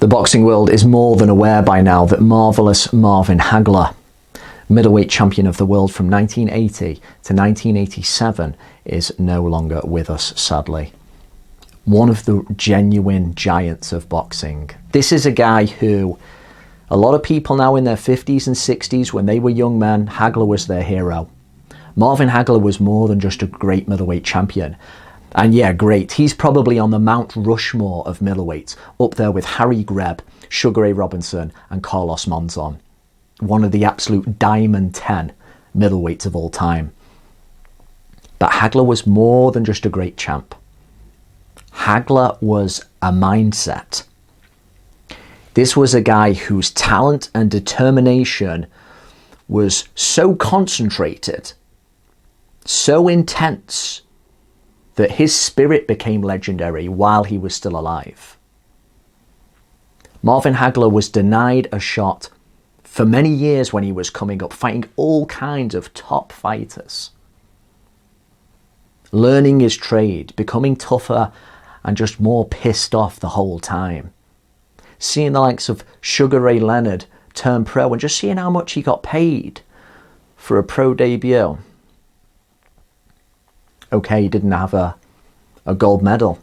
The boxing world is more than aware by now that marvellous Marvin Hagler, middleweight champion of the world from 1980 to 1987, is no longer with us, sadly. One of the genuine giants of boxing. This is a guy who, a lot of people now in their 50s and 60s, when they were young men, Hagler was their hero. Marvin Hagler was more than just a great middleweight champion. And yeah, great. He's probably on the Mount Rushmore of middleweights, up there with Harry Greb, Sugar Ray Robinson, and Carlos Monzon. One of the absolute diamond 10 middleweights of all time. But Hagler was more than just a great champ. Hagler was a mindset. This was a guy whose talent and determination was so concentrated, so intense, that his spirit became legendary while he was still alive. Marvin Hagler was denied a shot for many years when he was coming up, fighting all kinds of top fighters. Learning his trade, becoming tougher and just more pissed off the whole time. Seeing the likes of Sugar Ray Leonard turn pro and just seeing how much he got paid for a pro debut. Okay, he didn't have a gold medal,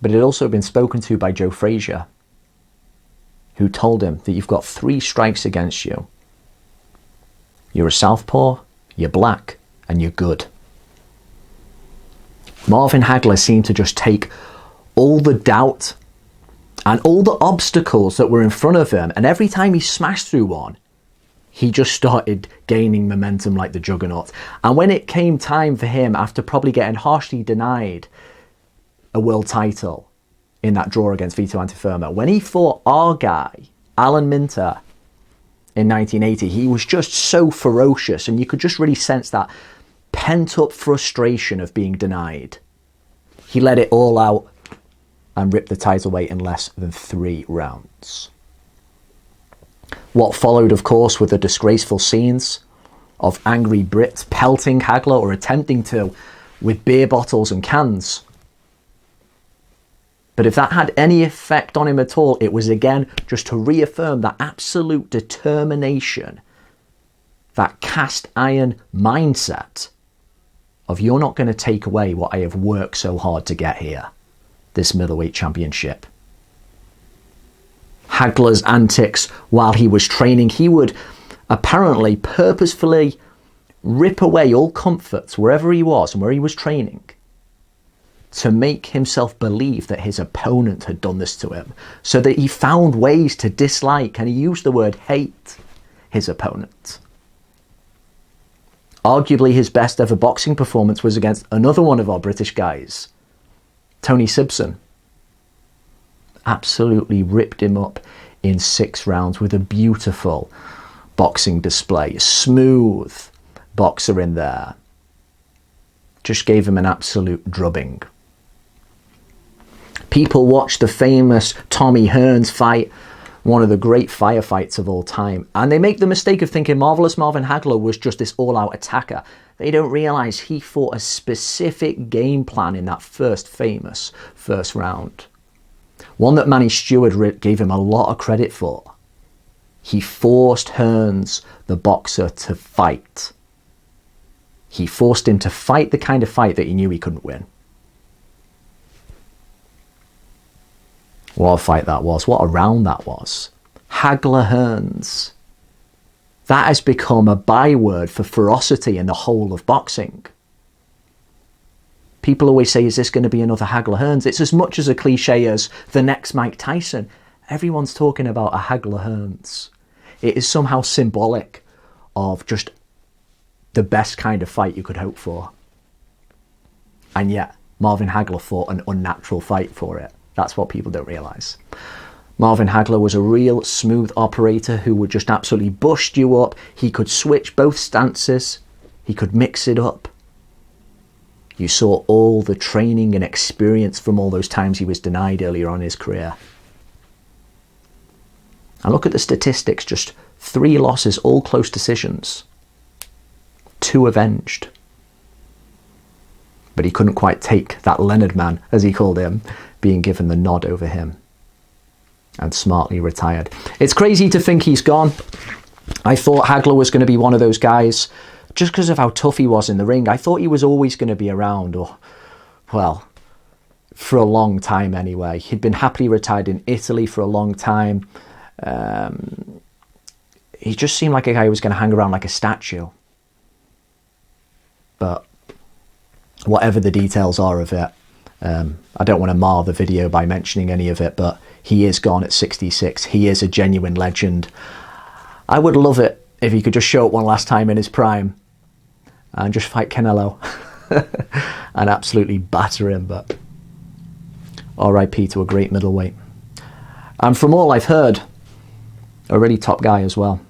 but it had also been spoken to by Joe Frazier, who told him that you've got 3 strikes against you. You're a southpaw, you're black, and you're good. Marvin Hagler seemed to just take all the doubt and all the obstacles that were in front of him, and every time he smashed through one, he just started gaining momentum like the juggernaut. And when it came time for him, after probably getting harshly denied a world title in that draw against Vito Antuofermo, when he fought our guy, Alan Minter, in 1980, he was just so ferocious, and you could just really sense that pent-up frustration of being denied. He let it all out and ripped the title away in less than 3 rounds. What followed, of course, were the disgraceful scenes of angry Brits pelting Hagler, or attempting to, with beer bottles and cans. But if that had any effect on him at all, it was again just to reaffirm that absolute determination, that cast iron mindset of, you're not going to take away what I have worked so hard to get here, this middleweight championship. Hagler's antics while he was training, he would apparently purposefully rip away all comforts wherever he was and where he was training to make himself believe that his opponent had done this to him, so that he found ways to dislike, and he used the word hate, his opponent. Arguably his best ever boxing performance was against another one of our British guys, Tony Sibson. Absolutely ripped him up in 6 rounds with a beautiful boxing display. Smooth boxer in there. Just gave him an absolute drubbing. People watched the famous Tommy Hearns fight, one of the great firefights of all time, and they make the mistake of thinking Marvellous Marvin Hagler was just this all-out attacker. They don't realise he fought a specific game plan in that famous first round. One that Manny Stewart gave him a lot of credit for. He forced Hearns, the boxer, to fight. He forced him to fight the kind of fight that he knew he couldn't win. What a fight that was. What a round that was. Hagler Hearns. That has become a byword for ferocity in the whole of boxing. People always say, is this going to be another Hagler Hearns? It's as much as a cliche as the next Mike Tyson. Everyone's talking about a Hagler Hearns. It is somehow symbolic of just the best kind of fight you could hope for. And yet, Marvin Hagler fought an unnatural fight for it. That's what people don't realise. Marvin Hagler was a real smooth operator who would just absolutely bust you up. He could switch both stances. He could mix it up. You saw all the training and experience from all those times he was denied earlier on in his career. And look at the statistics, just 3 losses, all close decisions. 2 avenged. But he couldn't quite take that Leonard man, as he called him, being given the nod over him. and smartly retired. It's crazy to think he's gone. I thought Hagler was going to be one of those guys, just because of how tough he was in the ring. I thought he was always going to be around, or, well, for a long time anyway. He'd been happily retired in Italy for a long time. He just seemed like a guy who was going to hang around like a statue. But whatever the details are of it, I don't want to mar the video by mentioning any of it, but he is gone at 66. He is a genuine legend. I would love it if he could just show up one last time in his prime and just fight Canelo and absolutely batter him, but R.I.P. to a great middleweight. And from all I've heard, a really top guy as well.